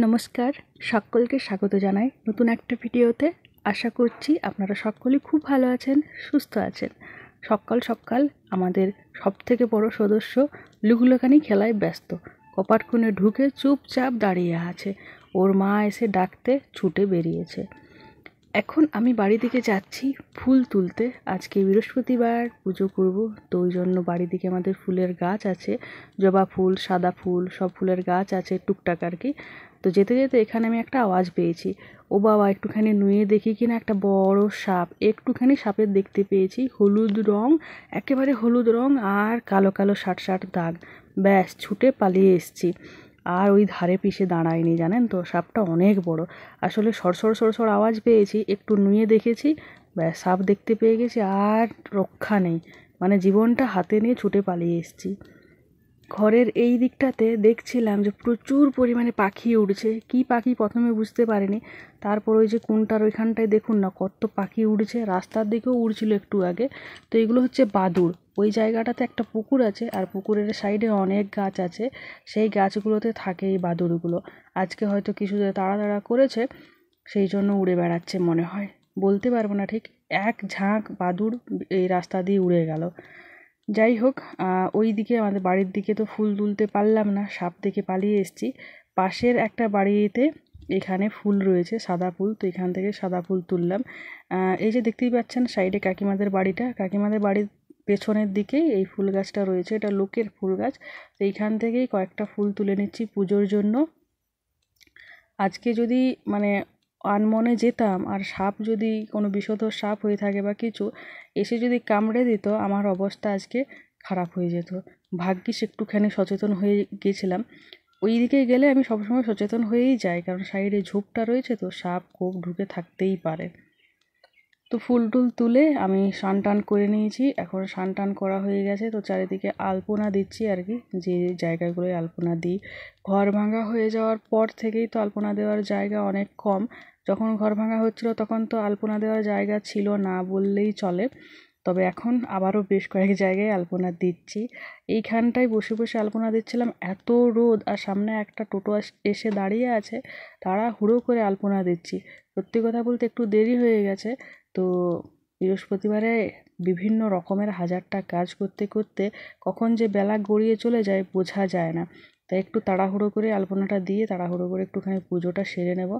নমস্কার, সকলকে স্বাগত জানাই নতুন একটা ভিডিওতে। আশা করছি আপনারা সকলেই খুব ভালো আছেন, সুস্থ আছেন। সকাল সকাল আমাদের সবথেকে বড় সদস্য লুকলোকানি খেলায় ব্যস্ত। কপাট কোণে ঢুকে চুপচাপ দাঁড়িয়ে আছে। ওর মা এসে ডাকতে ছুটে বেরিয়েছে। এখন আমি বাড়ি দিকে যাচ্ছি ফুল তুলতে। আজকে বৃহস্পতিবার, পুজো করব, তো ওই জন্য বাড়ি দিকে আমাদের ফুলের গাছ আছে, জবা ফুল, সাদা ফুল, সব ফুলের গাছ আছে টুকটাক আর কি। তো যেতে যেতে এখানে আমি একটা আওয়াজ পেয়েছি। ও বাবা, একটুখানি নুয়ে দেখি কিনা একটা বড় সাপ। একটুখানি সাপের দেখতে পেয়েছি, হলুদ রং, একেবারে হলুদ রং, আর কালো কালো ষাট ষাট দাগ। ব্যাস, ছুটে পালিয়ে এসছি। আর ওই ধারে পিষে দাঁড়ায়নি, জানেন তো, সাপটা অনেক বড়। আসলে সরসর সরসর আওয়াজ পেয়েছি, একটু নুয়ে দেখেছি, ব্যাস সাপ দেখতে পেয়ে গেছি, আর রক্ষা নেই। মানে জীবনটা হাতে নিয়ে ছুটে পালিয়ে এসেছি। ঘরের এই দিকটাতে দেখছিলাম যে প্রচুর পরিমাণে পাখি উড়ছে। কি পাখি প্রথমে বুঝতে পারিনি, তারপর ওই যে কোনটার ওইখানটায় দেখুন না কত পাখি উড়ছে, রাস্তার দিকেও উড়ছিল একটু আগে। তো এগুলো হচ্ছে বাদুড়। ওই জায়গাটাতে একটা পুকুর আছে, আর পুকুরের সাইডে অনেক গাছ আছে, সেই গাছগুলোতে থাকে এই বাদুড়গুলো। আজকে হয়তো কিছু তাড়াতাড়া করেছে, সেই জন্য উড়ে বেড়াচ্ছে মনে হয়, বলতে পারবো না ঠিক। এক ঝাঁক বাদুড় এই রাস্তা দিয়ে উড়ে গেল। যাই হোক, ওই দিকে আমাদের বাড়ির দিকে তো ফুল তুলতে পারলাম না, সাপ দেখে পালিয়ে এসেছি। পাশের একটা বাড়িতে এখানে ফুল রয়েছে, সাদা ফুল, তো এখান থেকে সাদা ফুল তুললাম। এই যে দেখতেই পাচ্ছেন সাইডে কাকিমাদের বাড়িটা, কাকিমাদের বাড়ির পেছনের দিকেই এই ফুল গাছটা রয়েছে। এটা লোকের ফুল গাছ। তো এইখান থেকেই কয়েকটা ফুল তুলে নিচ্ছি পুজোর জন্য। আজকে যদি মানে আনমনে যেতাম, আর সাপ যদি কোনো বিষধর সাপ হয়ে থাকে বা কিছু এসে যদি কামড়ে দিত, আমার অবস্থা আজকে খারাপ হয়ে যেত। ভাগ্যিস একটুখানি সচেতন হয়ে গেছিলাম। ওই দিকে গেলে আমি সবসময় সচেতন হয়েই যাই, কারণ সাইডে ঝোপটা রয়েছে, তো সাপ কোপ ঢুকে থাকতেই পারে। তো ফুল টুল তুলে আমি স্নান টান করে নিয়েছি। এখন স্নান টান করা হয়ে গেছে, তো চারিদিকে আলপনা দিচ্ছি আর কি, যে জায়গাগুলোয় আলপনা দিই। ঘর ভাঙা হয়ে যাওয়ার পর থেকেই তো আলপনা দেওয়ার জায়গা অনেক কম। যখন ঘর ভাঙা হচ্ছিল তখন তো আলপনা দেওয়ার জায়গা ছিল না বললেই চলে। তবে এখন আবারও বেশ কয়েক জায়গায় আলপনা দিচ্ছি। এইখানটায় বসে বসে আলপনা দিচ্ছিলাম, এত রোদ, আর সামনে একটা টোটো এসে দাঁড়িয়ে আছে, তাড়াহুড়ো করে আলপনা দিচ্ছি। সত্যি কথা বলতে একটু দেরি হয়ে গেছে। তো বৃহস্পতিবারে বিভিন্ন রকমের হাজারটা কাজ করতে করতে কখন যে বেলা গড়িয়ে চলে যায় বোঝা যায় না। তাই একটু তাড়াহুড়ো করে আলপনাটা দিয়ে তাড়াহুড়ো করে একটুখানি পুজোটা সেরে নেব,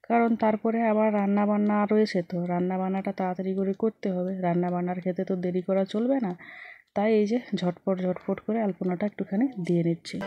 কারণ তারপরে আবার রান্না বান্না রয়েছে, তো রান্না বান্নাটা তাড়াতাড়ি করে করতে হবে। রান্না বান্নার ক্ষেত্রে তো দেরি করা চলবে না। তাই এই যে ঝটপট ঝটপট করে আলপনাটা একটুখানি দিয়ে নিচ্ছি।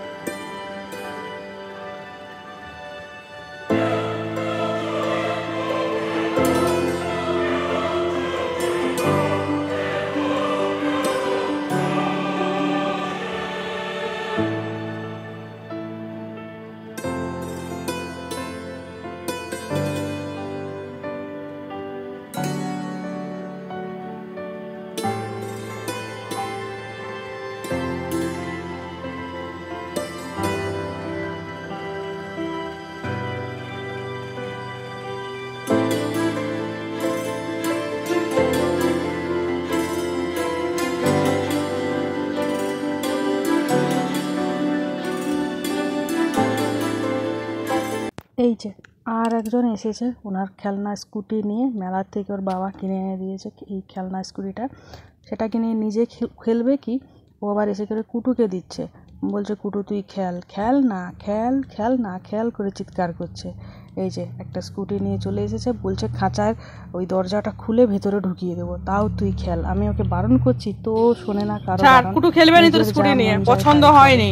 এই যে আর একজন এসেছে, ওনার খেলনা স্কুটি নিয়ে, মেলা থেকে ওর বাবা কিনে এনে দিয়েছে এই খেলনা স্কুটিটা। সেটা কিনে নিজে খেলবে কি, ও আবার এসে করে কুটুকে দিচ্ছে, বলছে কুটু তুই খেল, খেল না খেল, খেল না খেল করে চিৎকার করছে। এই যে একটা স্কুটি নিয়ে চলে এসেছে, বলছে খাঁচার ওই দরজাটা খুলে ভেতরে ঢুকিয়ে দেবো, তাও তুই খেল। আমি ওকে বারণ করছি, তো শোনে না কারো বারণ। কুটু খেলবে না তোর স্কুটি নিয়ে, পছন্দ হয়নি,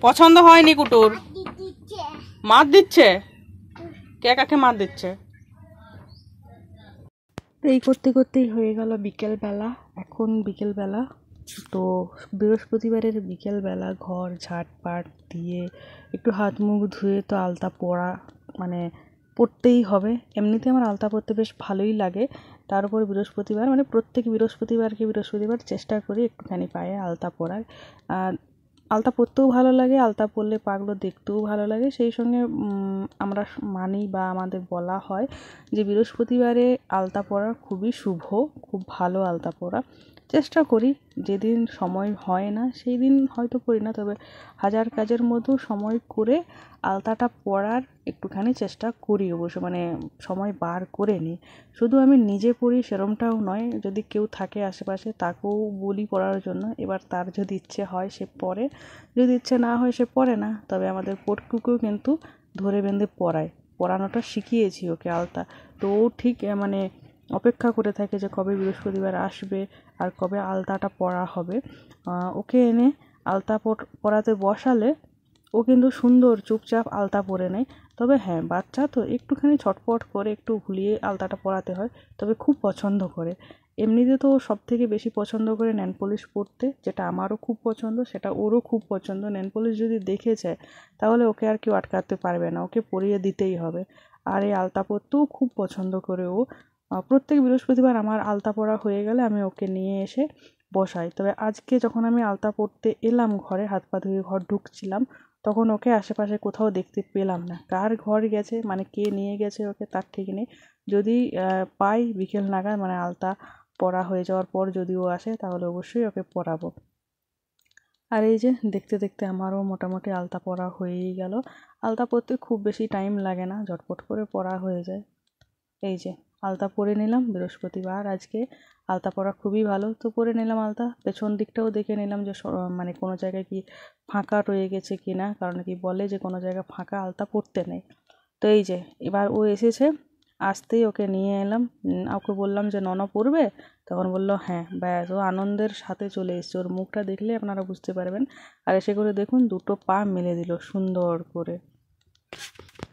পছন্দ হয়নি কুটুর। মার দিচ্ছে, কে কাকে মার দিচ্ছে? এই করতে করতেই হয়ে গেল বিকেলবেলা। এখন বিকেলবেলা, তো বৃহস্পতিবারের বিকেলবেলা ঘর ঝাঁটপাট দিয়ে একটু হাত মুখ ধুয়ে তো আলতা পরা মানে পরতেই হবে। এমনিতে আমার আলতা পরতে বেশ ভালোই লাগে, তার উপর বৃহস্পতিবার মানে প্রত্যেক বৃহস্পতিবার চেষ্টা করি একটুখানি পায়ে আলতা পরার। আর আলতা পরতেও ভালো লাগে, আলতা পরলে পাগুলো দেখতেও ভালো লাগে। সেই সঙ্গে আমরা মানি বা আমাদের বলা হয় যে বৃহস্পতিবারে আলতা পরা খুবই শুভ, খুব ভালো আলতা পরা। চেষ্টা করি, যেদিন সময় হয় না সেই দিন হয়তো করি না, তবে হাজার কাজের মধ্যেও সময় করে আলতাটা পরার একটুখানি চেষ্টা করি অবশ্য, মানে সময় বার করে নিই। শুধু আমি নিজে পড়ি সেরমটাও নয়, যদি কেউ থাকে আশেপাশে তাকেও বলি পড়ার জন্য। এবার তার যদি ইচ্ছে হয় সে পড়ে, যদি ইচ্ছে না হয় সে পড়ে না। তবে আমাদের পটকুকেও কিন্তু ধরে বেঁধে পড়ানোটা শিখিয়েছি ওকে আলতা। তো ও ঠিক মানে অপেক্ষা করে থাকে যে কবে বৃহস্পতিবার আসবে আর কবে আলতাটা পরা হবে। ওকে এনে আলতা পরাতে বসালে ও কিন্তু সুন্দর চুপচাপ আলতা পরে নেয়। তবে হ্যাঁ, বাচ্চা তো একটুখানি ছটপট করে একটু ভুলিয়ে আলতাটা পরাতে হয়, তবে খুব পছন্দ করে। এমনিতে তো সব থেকে বেশি পছন্দ করে নেল পলিশ পরতে, যেটা আমারও খুব পছন্দ, সেটা ওরও খুব পছন্দ। নেল পলিশ যদি দেখে যায় তাহলে ওকে আর কেউ আটকাতে পারবে না, ওকে পরিয়ে দিতেই হবে। আর এই আলতা পরতেও খুব পছন্দ করে ও। প্রত্যেক বৃহস্পতিবার আমার আলতা পরা হয়ে গেলে আমি ওকে নিয়ে এসে বসাই। তবে আজকে যখন আমি আলতা পরতে এলাম ঘরে, হাত পা ধুয়ে ঘর ঢুকছিলাম, তখন ওকে আশেপাশে কোথাও দেখতে পেলাম না। কার ঘর গেছে, মানে কে নিয়ে গেছে ওকে তার ঠিক নেই। যদি পাই বিকেল নাগাদ, মানে আলতা পরা হয়ে যাওয়ার পর যদি ও আসে তাহলে অবশ্যই ওকে পরাবো। আর এই যে দেখতে দেখতে আমারও মোটামুটি আলতা পরা হয়েই গেল। আলতা পরতে খুব বেশি টাইম লাগে না, ঝটপট করে পরা হয়ে যায়। এই যে আলতা পরে নিলাম, বৃহস্পতিবার আজকে আলতা পরা খুবই ভালো, তো পরে নিলাম আলতা। পেছন দিকটাও দেখে নিলাম যে মানে কোনো জায়গায় কি ফাঁকা রয়ে গেছে কি না, কারণ কি বলে যে কোনো জায়গায় ফাঁকা আলতা পরতে নেই। তো এই যে এবার ও এসেছে, আসতেই ওকে নিয়ে এলাম। ওকে বললাম যে নন পড়বে, তখন বললো হ্যাঁ। ব্যাস, ও আনন্দের সাথে চলে এসছে, ওর মুখটা দেখলে আপনারা বুঝতে পারবেন। আর এসে করে দেখুন দুটো পা মেলে দিল সুন্দর করে।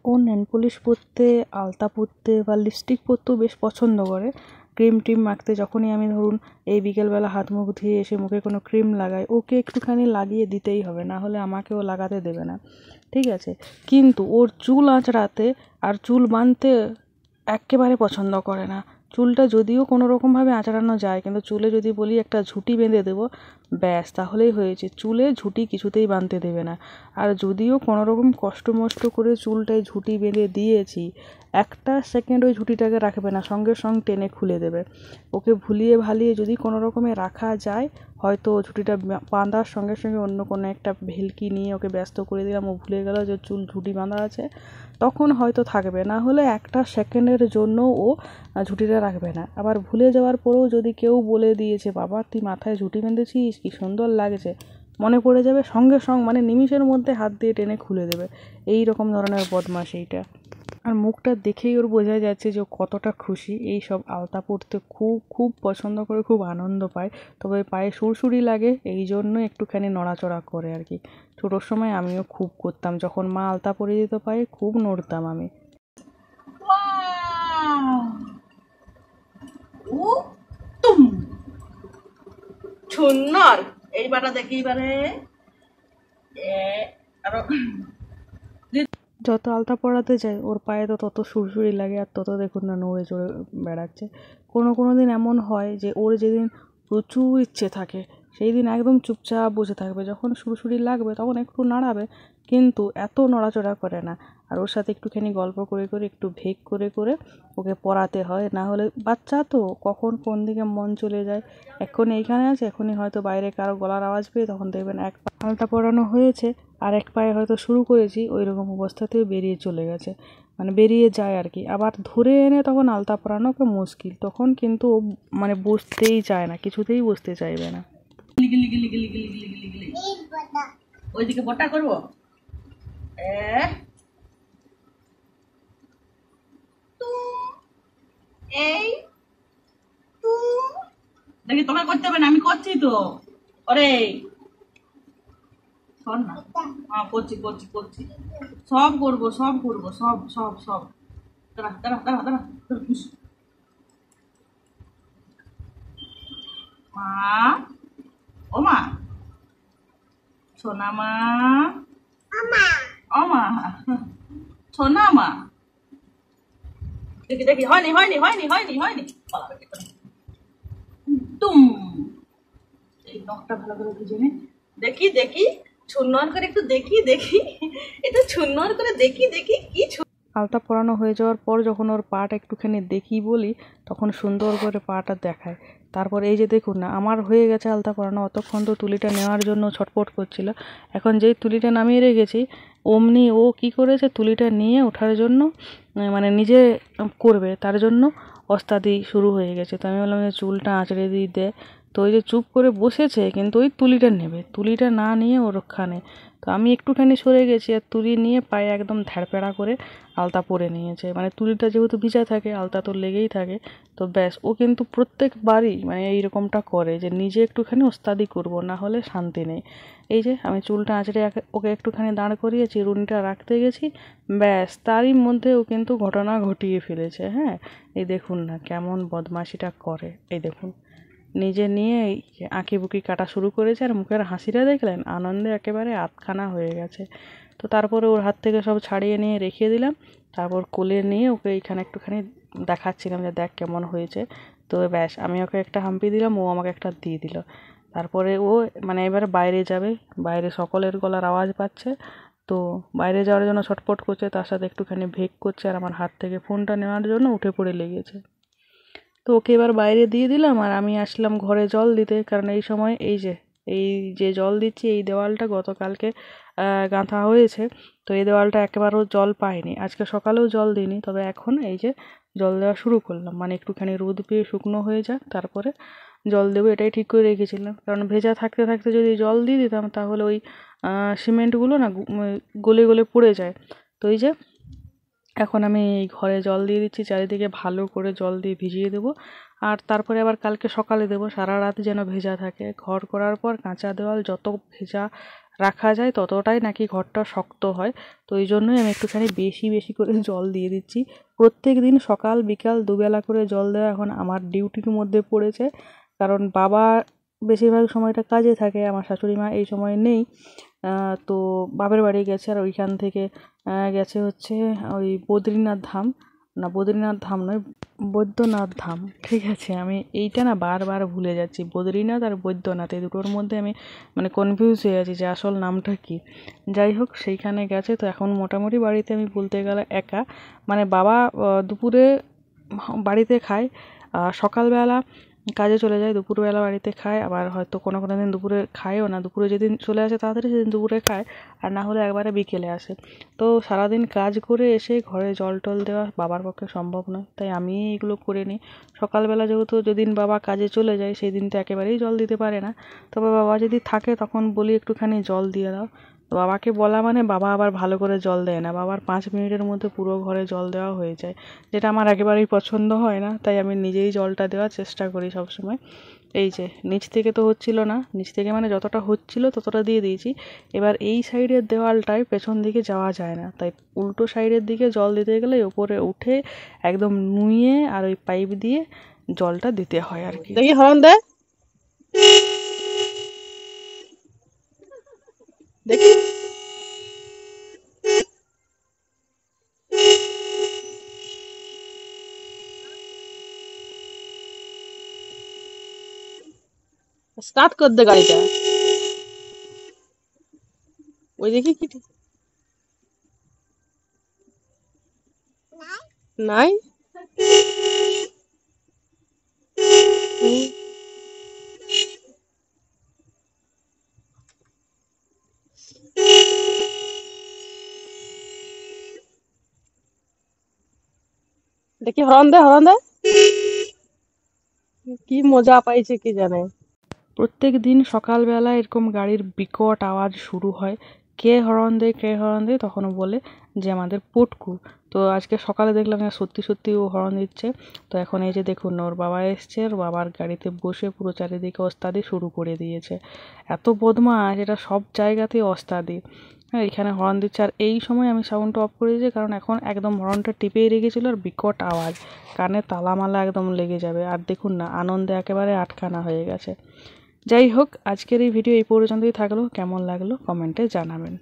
ও নেল পলিশ পরতে, আলতা পরতে বা লিপস্টিক পরতেও বেশ পছন্দ করে। ক্রিম টিম মাখতে যখনই আমি ধরুন এই বিকেলবেলা হাত মুখ ধুয়ে এসে মুখে কোনো ক্রিম লাগাই, ওকে একটুখানি লাগিয়ে দিতেই হবে, না হলে আমাকেও লাগাতে দেবে না, ঠিক আছে। কিন্তু ওর চুল আঁচড়াতে আর চুল বাঁধতে একেবারে পছন্দ করে না। চুলটা যদিও কোনো রকমভাবে আঁচড়ানো যায়, কিন্তু চুলে যদি বলি একটা ঝুঁটি বেঁধে দেবো, ব্যাস তাহলেই হয়েছে। চুলে ঝুঁটি কিছুতেই বাঁধতে দেবে না। আর যদিও কোনো রকম কষ্ট মষ্ট করে চুলটায় ঝুঁটি বেঁধে দিয়েছি, একটা সেকেন্ড ওই ঝুঁটিটাকে রাখবে না, সঙ্গে সঙ্গে টেনে খুলে দেবে। ওকে ভুলিয়ে ভালিয়ে যদি কোনো রকমে রাখা যায়, হয়তো ঝুঁটিটা বাঁধার সঙ্গে সঙ্গে অন্য কোনো একটা ভেলকি নিয়ে ওকে ব্যস্ত করে দিলাম, ও ভুলে গেল যে চুল ঝুঁটি বাঁধা আছে, তখন হয়তো থাকবে। না হলে একটা সেকেন্ডের জন্য ও ঝুঁটিটা রাখবে না। আবার ভুলে যাওয়ার পরেও যদি কেউ বলে দিয়েছে বাবা তুই মাথায় ঝুঁটি বেঁধেছিস, কি সুন্দর লাগছে, মনে পড়ে যাবে, সঙ্গে সঙ্গে মানে নিমিষের মধ্যে হাত দিয়ে টেনে খুলে দেবে। এই রকম ধরনের বদমাশ এইটা। আর মুখটা দেখেই ওর বোঝা যাচ্ছে যে ও কতটা খুশি। এই সব আলতা পরতে খুব খুব পছন্দ করে, খুব আনন্দ পায়। তবে পায়ে সুরসুরি লাগে, এই জন্য একটুখানি নড়াচড়া করে আর কি। ছোটোর সময় আমিও খুব করতাম, যখন মা আলতা পরিয়ে দিত পায়ে খুব নড়তাম আমি। সুন্দর। এইবারটা দেখি, এবারে যত আলতা পরাতে যায় ওর পায়ে তো তত সুরসুরি লাগে, আর তত দেখুন না নড়ে চড়ে বেড়াচ্ছে। কোনো দিন এমন হয় যে ওর যেদিন প্রচুর ইচ্ছে থাকে সেই দিন একদম চুপচাপ বসে থাকবে, যখন সুরসুরি লাগবে তখন একটু নাড়াবে, কিন্তু এত নড়াচড়া করে না। আর ওর সাথে একটুখানি গল্প করে করে, একটু ভেক করে করে ওকে পড়াতে হয়, না হলে বাচ্চা তো কখন কোন দিকে মন চলে যায়। এখন এইখানে আছে, এখনই হয়তো বাইরে কারো গলার আওয়াজ পেয়ে তখন দেখবেন এক পা আলতা পরানো হয়েছে আর এক পায়ে হয়তো শুরু করেছি, ওই রকম অবস্থাতেই বেরিয়ে চলে গেছে, মানে বেরিয়ে যায় আর কি। আবার ধরে এনে তখন আলতা পরানো ওকে মুশকিল, তখন কিন্তু ও মানে বসতেই চায় না, কিছুতেই বসতে চাইবে না। ওইদিকে বটা করবো। এই দেখি তোকে করতে হবে না, আমি করছি তো। ওরে শোন না, হ্যাঁ করছি করছি করছি, সব করবো সব করবো, সব সব সব। দাঁড়া দাঁড়া দাঁড়া দাঁড়া। মা, ও মা, সোনা মা, ও মা, সোনা মা। দেখি দেখি, হয়নি হয়নি হয়নি হয়নি হয়নি, তুম। এই নখটা ভালো করে বুঝে নে, দেখি দেখি সুন্দর করে একটু দেখি দেখি, একটু সুন্দর করে দেখি দেখি কি। আলতা পরানো হয়ে যাওয়ার পর যখন ওর পাটা একটুখানি দেখি বলি, তখন সুন্দর করে পাটা দেখায়। তারপর এই যে দেখুন না, আমার হয়ে গেছে আলতা পরানো, অতক্ষণ তো তুলিটা নেওয়ার জন্য ছটফট করছিল। এখন যেই তুলিটা নামিয়ে রেখেছি অমনি ও কি করেছে, তুলিটা নিয়ে ওঠার জন্য মানে নিজে করবে, তার জন্য ওস্তাদি শুরু হয়ে গেছে। তো আমি বললাম যে চুলটা আঁচড়ে দিয়ে দে। তো ওই যে চুপ করে বসেছে, কিন্তু ওই তুলিটা নেবে, তুলিটা না নিয়ে ও রক্ষা নেই। তো আমি একটুখানি সরে গেছি আর তুলি নিয়ে পায়ে একদম ধ্যাড়পেড়া করে আলতা পরে নিয়েছে। মানে তুলিটা যেহেতু ভিজা থাকে, আলতা তো লেগেই থাকে। তো ব্যাস, ও কিন্তু প্রত্যেকবারই মানে এইরকমটা করে যে নিজে একটুখানি ওস্তাদি করবো, না হলে শান্তি নেই। এই যে আমি চুলটা আঁচড়ে ওকে একটুখানি দাঁড় করিয়ে চিরুনিটা রাখতে গেছি, ব্যাস তারই মধ্যে ও কিন্তু ঘটনা ঘটিয়ে ফেলেছে। হ্যাঁ, এই দেখুন না কেমন বদমাশিটা করে। এই দেখুন, নিজে নিয়ে আঁকি বুকি কাটা শুরু করেছে, আর মুখের হাসিটা দেখলেন, আনন্দে একেবারে আধখানা হয়ে গেছে। তো তারপরে ওর হাত থেকে সব ছাড়িয়ে নিয়ে রেখে দিলাম। তারপর কোলে নিয়ে ওকে এইখানে একটুখানি দেখাচ্ছিলাম যে দেখ কেমন হয়েছে। তো ব্যাস, আমি ওকে একটা হাম্পি দিলাম, ও আমাকে একটা দিয়ে দিল। তারপরে ও মানে এবারে বাইরে যাবে, বাইরে সকলের গলার আওয়াজ পাচ্ছে। তো বাইরে যাওয়ার জন্য ছটফট করছে, তার সাথে একটুখানি ভেক করছে, আর আমার হাত থেকে ফোনটা নেওয়ার জন্য উঠে পড়ে লেগেছে। তো ওকে এবার বাইরে দিয়ে দিলাম, আর আমি আসলাম ঘরে জল দিতে। কারণ এই সময় এই যে জল দিচ্ছি, এই দেওয়ালটা গতকালকে গাঁথা হয়েছে। তো এই দেওয়ালটা একেবারেও জল পায়নি, আজকে সকালেও জল দিইনি, তবে এখন এই যে জল দেওয়া শুরু করলাম। মানে একটুখানি রোদ পেয়ে শুকনো হয়ে যাক, তারপরে জল দেবো, এটাই ঠিক করে রেখেছিলাম। কারণ ভেজা থাকতে থাকতে যদি জল দিয়ে দিতাম, তাহলে ওই সিমেন্টগুলো না গলে গলে পড়ে যায়। তো এই যে এখন আমি এই ঘরে জল দিয়ে দিচ্ছি, চারিদিকে ভালো করে জল দিয়ে ভিজিয়ে দেবো। আর তারপরে আবার কালকে সকালে দেবো, সারা রাত যেন ভেজা থাকে। ঘর করার পর কাঁচা দেওয়াল যত ভেজা রাখা যায় ততটাই নাকি ঘরটা শক্ত হয়। তো এই জন্যই আমি একটুখানি বেশি বেশি করে জল দিয়ে দিচ্ছি। প্রত্যেক দিন সকাল বিকাল দুবেলা করে জল দেওয়া এখন আমার ডিউটির মধ্যে পড়েছে। কারণ বাবা বেশিরভাগ সময়টা কাজে থাকে, আমার শাশুড়ি মা এই সময় নেই। তো বাপের বাড়ি গেছে, আর ওইখান থেকে গেছে হচ্ছে ওই বদ্রীনাথ ধাম, না বদ্রীনাথ ধাম নয়, বৈদ্যনাথ ধাম। ঠিক আছে, আমি এইটা না বারবার ভুলে যাচ্ছি, বদ্রীনাথ আর বৈদ্যনাথ এই দুটোর মধ্যে আমি মানে কনফিউজ হয়ে যাচ্ছি যে আসল নামটা কি। যাই হোক, সেইখানে গেছে। তো এখন মোটামুটি বাড়িতে আমি বলতে গেলে একা। মানে বাবা দুপুরে বাড়িতে খায়, সকালবেলা কাজে চলে যায়, দুপুরবেলা বাড়িতে খায়, আবার হয়তো কোনো কোনো দিন দুপুরে খায়ও না। দুপুরে যেদিন চলে আসে তাড়াতাড়ি, সেদিন দুপুরে খায়, আর না হলে একবারে বিকেলে আসে। তো সারাদিন কাজ করে এসে ঘরে জল টল দেওয়া বাবার পক্ষে সম্ভব নয়, তাই আমি এগুলো করে নিই। সকালবেলা যেহেতু যেদিন বাবা কাজে চলে যায় সেই দিন তো একেবারেই জল দিতে পারে না, তবে বাবা যদি থাকে তখন বলি একটুখানি জল দিয়ে দাও। তো বাবাকে বলা মানে বাবা আবার ভালো করে জল দেয় না, বাবার 5 মিনিটের মধ্যে পুরো ঘরে জল দেওয়া হয়ে যায়, যেটা আমার একেবারেই পছন্দ হয় না। তাই আমি নিজেই জলটা দেওয়ার চেষ্টা করি সবসময়। এই যে নিচ থেকে তো হচ্ছিল না, নিচ থেকে মানে যতটা হচ্ছিল ততটা দিয়ে দিয়েছি। এবার এই সাইডের দেওয়ালটায় পেছন দিকে যাওয়া যায় না, তাই উল্টো সাইডের দিকে জল দিতে গেলে ওপরে উঠে একদম নুয়ে আর ওই পাইপ দিয়ে জলটা দিতে হয় আর কি। দেখি হরণ দে, দেখি স্টার্ট কর দে গাড়িটা। ওই দেখি কি নাই। দেখি হরণ দে, হরণ দে, কি মজা পাইছে কি জানে। প্রত্যেক দিন সকালবেলা এরকম গাড়ির বিকট আওয়াজ শুরু হয়, কে হর্ন দেয় কে হর্ন দেয়, তখনও বলে যে আমাদের পটকু। তো আজকে সকালে দেখলাম না সত্যি সত্যি ও হর্ন দিচ্ছে। তো এখন এই যে দেখুন ওর বাবা এসছে, ওর বাবার গাড়িতে বসে পুরো চারিদিকে ওস্তাদি শুরু করে দিয়েছে। এত বদমাশ, এটা সব জায়গাতেই ওস্তাদি। হ্যাঁ, এখানে হর্ন দিচ্ছে, আর এই সময় আমি সাউন্ডটা অফ করে দিয়েছি, কারণ এখন একদম হর্নটা টিপেই রেখেছিল, আর বিকট আওয়াজ, কানে তালামালা একদম লেগে যাবে। আর দেখুন না, আনন্দে একেবারে আটখানা হয়ে গেছে। যাই হোক, আজকের এই ভিডিও এই পর্যন্তই থাকলো। কেমন লাগলো কমেন্টে জানাবেন।